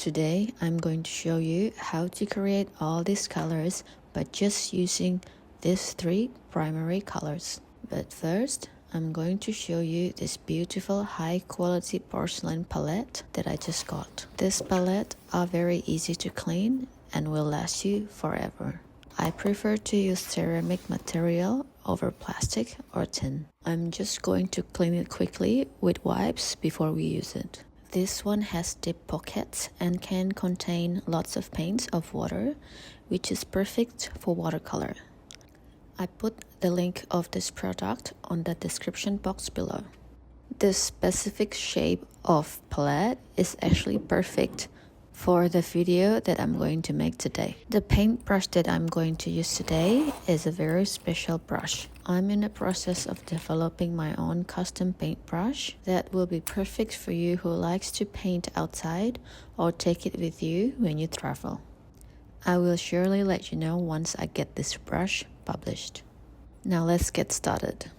Today, I'm going to show you how to create all these colors by just using these 3 primary colors. But first, I'm going to show you this beautiful high-quality porcelain palette that I just got. This palette are very easy to clean and will last you forever. I prefer to use ceramic material over plastic or tin. I'm just going to clean it quickly with wipes before we use it. This one has deep pockets and can contain lots of paints of water, which is perfect for watercolor. I put the link of this product on the description box below. This specific shape of palette is actually perfect for the video that I'm going to make today. The paintbrush that I'm going to use today is a very special brush. I'm in the process of developing my own custom paintbrush that will be perfect for you who likes to paint outside or take it with you when you travel. I will surely let you know once I get this brush published. Now let's get started.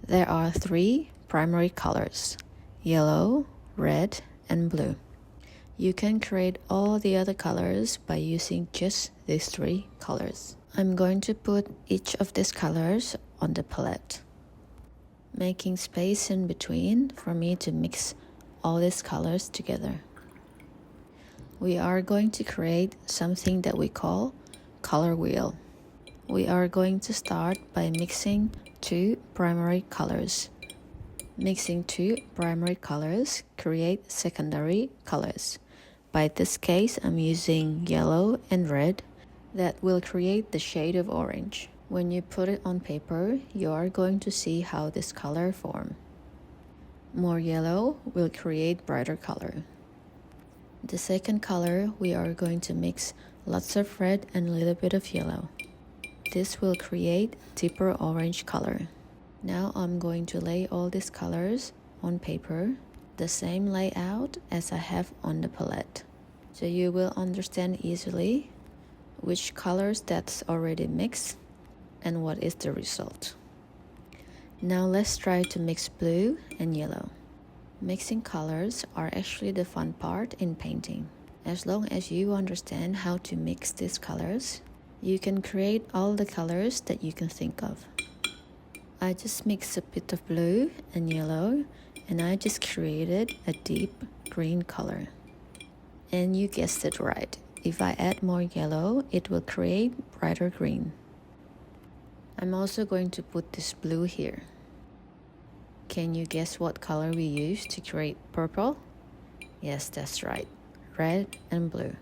There are 3 primary colors: yellow, red, and blue. You can create all the other colors by using just these 3 colors. I'm going to put each of these colors on the palette, making space in between for me to mix all these colors together. We are going to create something that we call color wheel. We are going to start by mixing 2 primary colors. Mixing 2 primary colors create secondary colors. By this case, I'm using yellow and red that will create the shade of orange. When you put it on paper, you are going to see how this color form. More yellow will create brighter color. The second color, we are going to mix lots of red and a little bit of yellow. This will create deeper orange color. Now I'm going to lay all these colors on paper, the same layout as I have on the palette. So you will understand easily which colors that's already mixed and what is the result. Now let's try to mix blue and yellow. Mixing colors are actually the fun part in painting. As long as you understand how to mix these colors, you can create all the colors that you can think of. I just mixed a bit of blue and yellow, and I just created a deep green color. And you guessed it right. If I add more yellow, it will create brighter green. I'm also going to put this blue here. Can you guess what color we used to create purple? Yes, that's right. Red and blue.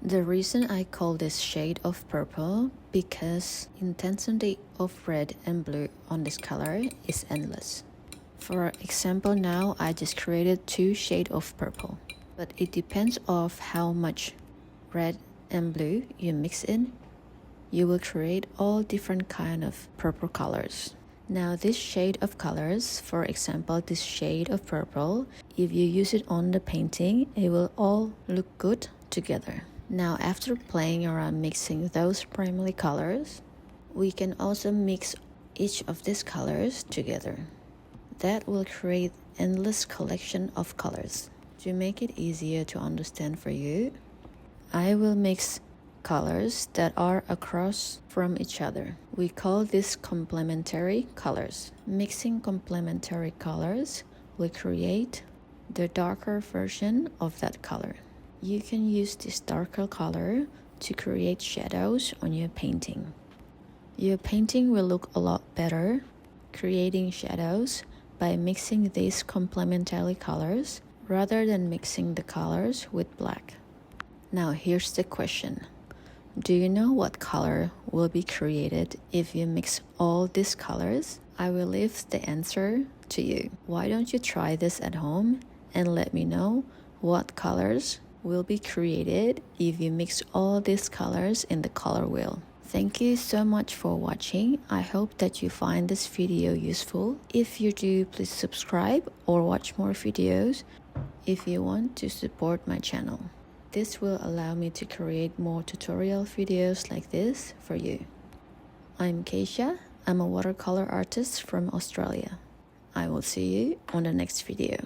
The reason I call this shade of purple because intensity of red and blue on this color is endless. For example, now I just created 2 shades of purple, but it depends of how much red and blue you mix in. You will create all different kind of purple colors. Now this shade of colors, for example this shade of purple, if you use it on the painting, it will all look good together. Now after playing around mixing those primary colors, we can also mix each of these colors together. That will create endless collection of colors. To make it easier to understand for you, I will mix colors that are across from each other. We call this complementary colors. Mixing complementary colors will create the darker version of that color. You can use this darker color to create shadows on your painting. Your painting will look a lot better creating shadows by mixing these complementary colors rather than mixing the colors with black. Now here's the question. Do you know what color will be created if you mix all these colors? I will leave the answer to you. Why don't you try this at home and let me know what colors will be created if you mix all these colors in the color wheel. Thank you so much for watching. I hope that you find this video useful. If you do, please subscribe or watch more videos if you want to support my channel. This will allow me to create more tutorial videos like this for you. I'm Keishart. I'm a watercolor artist from Australia. I will see you on the next video.